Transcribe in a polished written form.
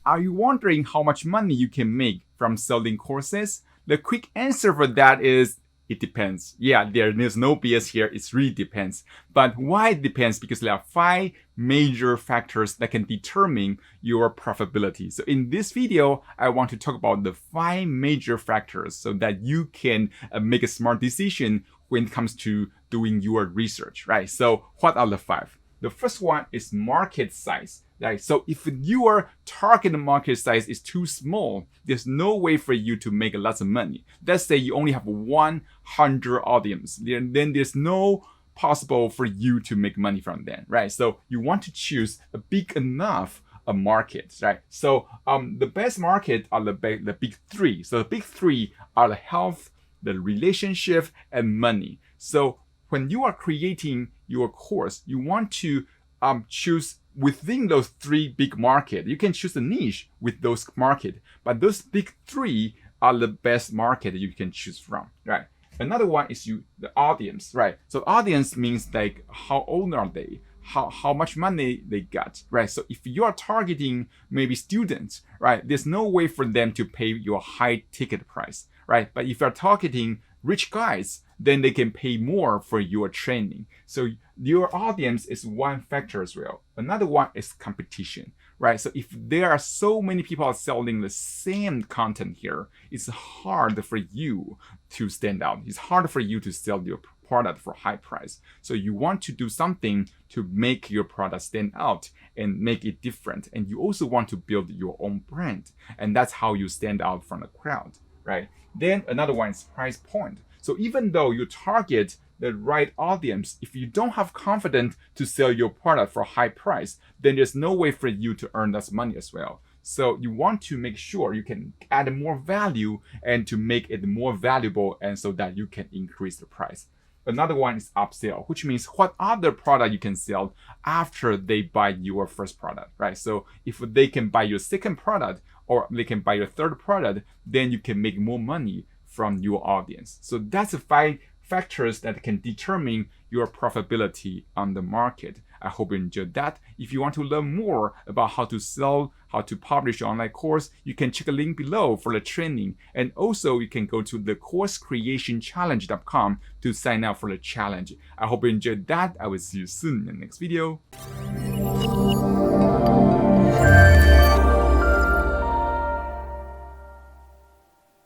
are you wondering how much money you can make from selling courses? The quick answer for that is it depends. Yeah, there's no BS here. It really depends. But why it depends? Because there are 5 major factors that can determine your profitability. So in this video, I want to talk about the 5 major factors so that you can make a smart decision when it comes to doing your research, right? So what are the 5? The first one is market size. Right? So if your target market size is too small, there's no way for you to make lots of money. Let's say you only have 100 audience, then there's no possible for you to make money from that, right? So you want to choose a big enough a market, right? So the best market are the big 3. So the big 3 are the health, the relationship, and money. So when you are creating your course, you want to choose within those 3 big markets. You can choose a niche with those markets, but those big 3 are the best market you can choose from, right? Another one is the audience, right? So audience means like how old are they? How much money they got, right? So if you are targeting maybe students, right, there's no way for them to pay your high ticket price, right? But if you're targeting rich guys, then they can pay more for your training. So your audience is one factor as well. Another one is competition, right? So if there are so many people selling the same content here, it's hard for you to stand out. It's hard for you to sell your product for high price. So you want to do something to make your product stand out and make it different. And you also want to build your own brand. And that's how you stand out from the crowd, right? Then another one is price point. So even though you target the right audience, if you don't have confidence to sell your product for a high price, then there's no way for you to earn that money as well. So you want to make sure you can add more value and to make it more valuable, and so that you can increase the price. Another one is upsell, which means what other product you can sell after they buy your first product, right? So if they can buy your second product or they can buy your third product, then you can make more money from your audience. So that's the 5 factors that can determine your profitability on the market. I hope you enjoyed that. If you want to learn more about how to sell, how to publish your online course, you can check the link below for the training. And also you can go to thecoursecreationchallenge.com to sign up for the challenge. I hope you enjoyed that. I will see you soon in the next video.